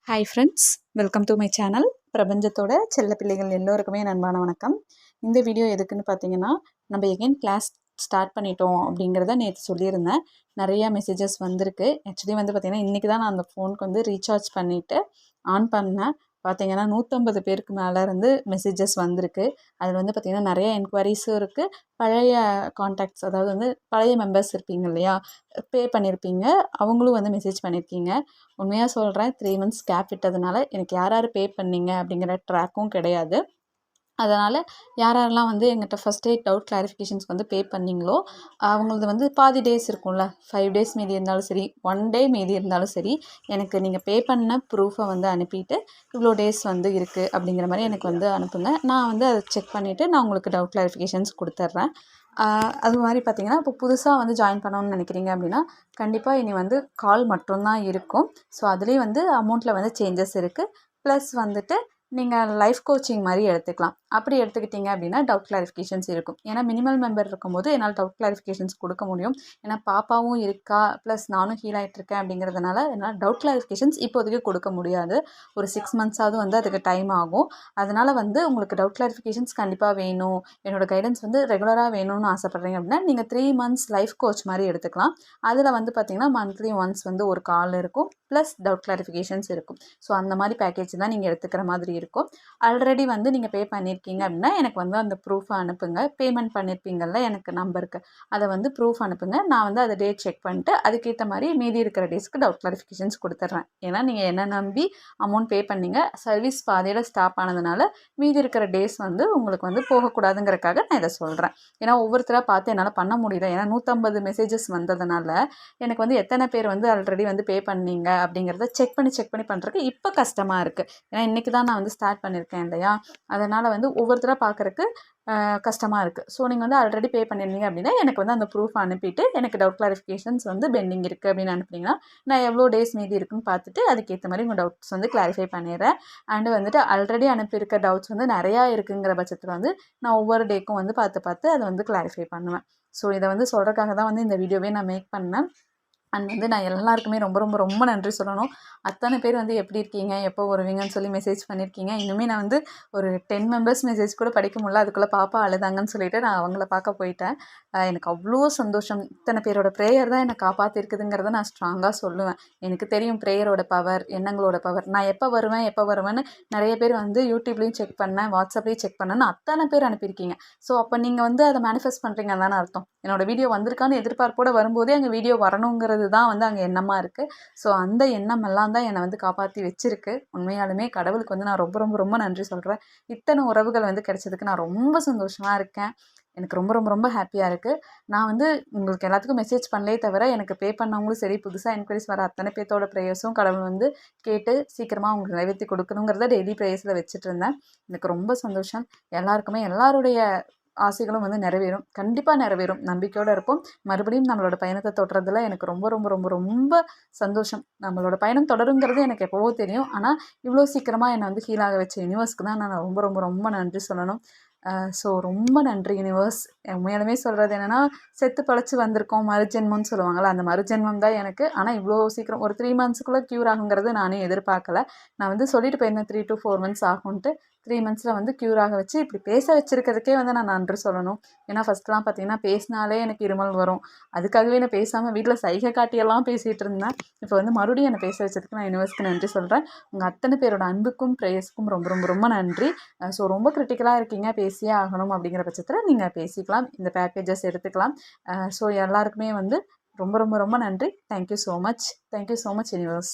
Hi friends, welcome to my channel. பிரபஞ்சத்தோட செல்ல பிள்ளைகள் எல்லோருக்குமே அன்பான வணக்கம். இந்த வீடியோ எதுக்குன்னு பார்த்தீங்கன்னா, நம்ம எகைன் கிளாஸ் ஸ்டார்ட் பண்ணிட்டோம் அப்படிங்கிறத நேற்று சொல்லியிருந்தேன். நிறையா மெசேஜஸ் வந்திருக்கு. ஆக்சுவலி வந்து பார்த்திங்கன்னா, இன்றைக்கி தான் நான் அந்த ஃபோனுக்கு வந்து ரீசார்ஜ் பண்ணிவிட்டு ஆன் பண்ணேன். பார்த்திங்கன்னா 150 பேருக்கு மேலே இருந்து மெசேஜஸ் வந்திருக்கு. அதில் வந்து பார்த்திங்கன்னா நிறைய என்கொயரிஸும் இருக்குது. பழைய காண்டாக்ட்ஸ், அதாவது வந்து பழைய மெம்பர்ஸ் இருப்பீங்க இல்லையா, பே பண்ணியிருப்பீங்க, அவங்களும் வந்து மெசேஜ் பண்ணியிருக்கீங்க. உண்மையாக சொல்கிறேன், 3 மந்த்ஸ் கேப் விட்டதுனால எனக்கு யார் யார் பே பண்ணீங்க அப்படிங்கிற ட்ராக்கும் கிடையாது. அதனால் யார் யாரெல்லாம் வந்து எங்கிட்ட ஃபஸ்ட்டே டவுட் கிளாரிஃபிகேஷன்ஸ்க்கு வந்து பே பண்ணிங்களோ அவங்களது வந்து பாதி டேஸ் இருக்கும்ல, 5 டேஸ் மீதி இருந்தாலும் சரி, 1 டே மீதி இருந்தாலும் சரி, எனக்கு நீங்கள் பே பண்ண ப்ரூஃபை வந்து அனுப்பிட்டு இவ்வளோ டேஸ் வந்து இருக்குது அப்படிங்கிற மாதிரி எனக்கு வந்து அனுப்புங்க. நான் வந்து அதை செக் பண்ணிவிட்டு நான் உங்களுக்கு டவுட் கிளாரிஃபிகேஷன்ஸ் கொடுத்துட்றேன். அது மாதிரி பார்த்திங்கன்னா, இப்போ புதுசாக வந்து ஜாயின் பண்ணணும்னு நினைக்கிறீங்க அப்படின்னா கண்டிப்பாக இனி வந்து கால் மட்டும்தான் இருக்கும். ஸோ அதுலேயும் வந்து அமௌண்ட்டில் வந்து சேஞ்சஸ் இருக்குது. ப்ளஸ் வந்துட்டு நீங்கள் லைஃப் கோச்சிங் மாதிரி எடுத்துக்கலாம். அப்படி எடுத்துக்கிட்டிங்க அப்படின்னா டவுட் கிளாரிஃபிகேஷன்ஸ் இருக்கும். ஏன்னா மினிமல் மெம்பர் இருக்கும்போது என்னால் டவுட் கிளாரிஃபிகேஷன்ஸ் கொடுக்க முடியும். ஏன்னா பாப்பாவும் இருக்கா, ப்ளஸ் நானும் ஹீல் ஆகிட்டுருக்கேன் அப்படிங்கிறதுனால என்னால் டவுட் கிளாரிஃபிகேஷன்ஸ் இப்போதைக்கு கொடுக்க முடியாது. ஒரு 6 மந்த்ஸாவது வந்து அதுக்கு டைம் ஆகும். அதனால் வந்து உங்களுக்கு டவுட் கிளாரிஃபிகேஷன்ஸ் கண்டிப்பாக வேணும், என்னோடய கைடன்ஸ் வந்து ரெகுலராக வேணும்னு ஆசைப்பட்றீங்க அப்படின்னா நீங்கள் 3 மந்த்ஸ் லைஃப் கோச் மாதிரி எடுத்துக்கலாம். அதில் வந்து பார்த்திங்கன்னா மந்த்லி ஒன்ஸ் வந்து ஒரு கால் இருக்கும், ப்ளஸ் டவுட் கிளாரிஃபிகேஷன்ஸ் இருக்கும். ஸோ அந்த மாதிரி பேக்கேஜ் தான் நீங்கள் எடுத்துக்கிற மாதிரி இருக்கும். ஆல்ரெடி வந்து நீங்கள் பே பண்ணியிருக்கீங்க அப்படின்னா எனக்கு வந்து அந்த ப்ரூஃபை அனுப்புங்க. பேமெண்ட் பண்ணியிருப்பீங்கள்ல எனக்கு நம்பருக்கு, அதை வந்து ப்ரூஃப் அனுப்புங்க. நான் வந்து அதை டேட் செக் பண்ணிட்டு அதுக்கேற்ற மாதிரி மீதி இருக்கிற டேஸ்க்கு டவுட் கிளாரிஃபிகேஷன்ஸ் கொடுத்துட்றேன். ஏன்னா நீங்கள் என்ன நம்பி அமௌண்ட் பே பண்ணீங்க, சர்வீஸ் பாதியில் ஸ்டாப் ஆனதுனால மீதி இருக்கிற டேஸ் வந்து உங்களுக்கு வந்து போகக்கூடாதுங்கிறக்காக நான் இதை சொல்கிறேன். ஏன்னா ஒவ்வொருத்தராக பார்த்து என்னால் பண்ண முடியல. ஏன்னா 150 மெசேஜஸ் வந்ததுனால எனக்கு வந்து எத்தனை பேர் வந்து ஆல்ரெடி வந்து பே பண்ணீங்க அப்படிங்கிறத செக் பண்ணி பண்ணுறதுக்கு இப்போ கஷ்டமாக இருக்குது. ஏன்னா இன்றைக்கி தான் நான் வந்து ஸ்டார்ட் பண்ணியிருக்கேன் இல்லையா, அதனால் வந்து ஒவ்வொருத்தராக பார்க்குறக்கு கஷ்டமாக இருக்குது. ஸோ நீங்கள் வந்து ஆல்ரெடி பே பண்ணியிருந்தீங்க அப்படின்னா எனக்கு வந்து அந்த ப்ரூஃப் அனுப்பிட்டு எனக்கு டவுட் கிளாரிஃபிகேஷன்ஸ் வந்து பெண்டிங் இருக்குது அப்படின்னு அனுப்புனீங்கன்னா நான் எவ்வளோ டேஸ் மீதி இருக்குன்னு பார்த்துட்டு அதுக்கேற்ற மாதிரி உங்கள் டவுட்ஸ் வந்து கிளாரிஃபை பண்ணிடுறேன். அண்டு வந்துட்டு ஆல்ரெடி அனுப்பியிருக்க டவுட்ஸ் வந்து நிறையா இருக்குங்கிற பட்சத்தில் வந்து நான் ஒவ்வொரு டேக்கும் வந்து பார்த்து அதை வந்து கிளாரிஃபை பண்ணுவேன். ஸோ இதை வந்து சொல்கிறதுக்காக தான் வந்து இந்த வீடியோவே நான் மேக் பண்ணேன். அண்ட் வந்து நான் எல்லாருக்குமே ரொம்ப ரொம்ப ரொம்ப நன்றி சொல்லணும். அத்தனை பேர் வந்து எப்படி இருக்கீங்க, எப்போ வருவீங்கன்னு சொல்லி மெசேஜ் பண்ணியிருக்கீங்க. இன்னுமே நான் வந்து ஒரு 10 மெம்பர்ஸ் மெசேஜ் கூட படிக்க முடியல. அதுக்குள்ளே பாப்பா அழுதாங்கன்னு சொல்லிட்டு நான் அவங்கள பார்க்க போயிட்டேன். எனக்கு அவ்வளோ சந்தோஷம். இத்தனை பேரோட ப்ரேயர் தான் என்னை காப்பாற்றிருக்குதுங்கிறத நான் ஸ்ட்ராங்காக சொல்லுவேன். எனக்கு தெரியும் ப்ரேயரோட பவர், எண்ணங்களோட பவர். நான் எப்போ வருவேன்னு நிறைய பேர் வந்து யூடியூப்லேயும் செக் பண்ணேன், வாட்ஸ்அப்லேயும் செக் பண்ணேன்னு அத்தனை பேர் அனுப்பியிருக்கீங்க. ஸோ அப்போ நீங்கள் வந்து அதை மேனிஃபெஸ்ட் பண்ணுறீங்கன்னு தானே அர்த்தம். என்னோடய வீடியோ வந்திருக்கான்னு எதிர்பார்ப்போட வரும்போதே அங்கே வீடியோ வரணுங்கிறது தான் வந்து அங்கே எண்ணமாக இருக்குது. ஸோ அந்த எண்ணம் எல்லாம் தான் என்னை வந்து காப்பாற்றி வச்சிருக்கு. உண்மையாலுமே கடவுளுக்கு வந்து நான் ரொம்ப ரொம்ப ரொம்ப நன்றி சொல்கிறேன். இத்தனை உறவுகள் வந்து கிடைச்சதுக்கு நான் ரொம்ப சந்தோஷமாக இருக்கேன். எனக்கு ரொம்ப ரொம்ப ரொம்ப ஹாப்பியாக இருக்குது. நான் வந்து உங்களுக்கு எல்லாத்துக்கும் மெசேஜ் பண்ணலே தவிர எனக்கு பே பண்ணவங்களும் சரி, புதுசாக என்கொயரிஸ் வர அத்தனை பேர்த்தோட ப்ரேயர்ஸும் கடவுள் வந்து கேட்டு சீக்கிரமாக உங்களுக்கு நிறைவேற்றி கொடுக்கணுங்கிறத டெய்லி ப்ரேயர்ஸில் வச்சுட்டு இருந்தேன். எனக்கு ரொம்ப சந்தோஷம். எல்லாருக்குமே எல்லாருடைய ஆசைகளும் வந்து நிறைவேறும், கண்டிப்பாக நிறைவேறும். நம்பிக்கையோடு இருப்போம். மறுபடியும் நம்மளோட பயணத்தை தொடர்றதுல எனக்கு ரொம்ப ரொம்ப ரொம்ப ரொம்ப சந்தோஷம். நம்மளோட பயணம் தொடருங்கிறது எனக்கு எப்போவோ தெரியும். ஆனால் இவ்வளோ சீக்கிரமாக என்னை வந்து ஹீல் ஆக வச்ச யூனிவர்ஸ்க்கு தான் நான் ரொம்ப ரொம்ப ரொம்ப நன்றி சொல்லணும். ஸோ ரொம்ப நன்றி யூனிவர்ஸ். உண்மையாலுமே சொல்கிறது என்னென்னா, செத்து பழச்சி வந்திருக்கோம் மறுஜென்மம்னு சொல்லுவாங்கள்ல, அந்த மறுஜென்மம் தான் எனக்கு. ஆனால் இவ்வளோ சீக்கிரம் ஒரு 3 மந்த்ஸுக்குள்ளே க்யூர் ஆகுங்கிறது நானே எதிர்பார்க்கல. நான் வந்து சொல்லிட்டு போயிருந்தேன் 3 to 4 மந்த்ஸ் ஆகும்ன்ட்டு. 3 மந்த்ஸில் வந்து க்யூர் ஆக வச்சு இப்படி பேச வச்சுருக்கிறதுக்கே வந்து நான் நன்றி சொல்லணும். ஏன்னா ஃபஸ்ட்லாம் பார்த்திங்கன்னா பேசினாலே எனக்கு இருமல் வரும். அதுக்காகவே நான் பேசாமல் வீட்டில் சைகை காட்டியெல்லாம் பேசிகிட்டு இருந்தேன். இப்போ வந்து மறுபடியும் என்னை பேச வச்சதுக்கு நான் யூனிவர்ஸ்க்கு நன்றி சொல்கிறேன். உங்கள் அத்தனை பேரோட அன்புக்கும் ப்ரேயர்ஸ்க்கும் ரொம்ப ரொம்ப ரொம்ப நன்றி. ஸோ ரொம்ப கிரிட்டிக்கலாக இருக்கீங்க, பேசியே ஆகணும் அப்படிங்கிற பட்சத்தில் நீங்கள் பேசிக்கலாம், இந்த பேக்கேஜஸ் எடுத்துக்கலாம். ஸோ எல்லாருக்குமே வந்து ரொம்ப ரொம்ப ரொம்ப நன்றி. Thank you so much universe.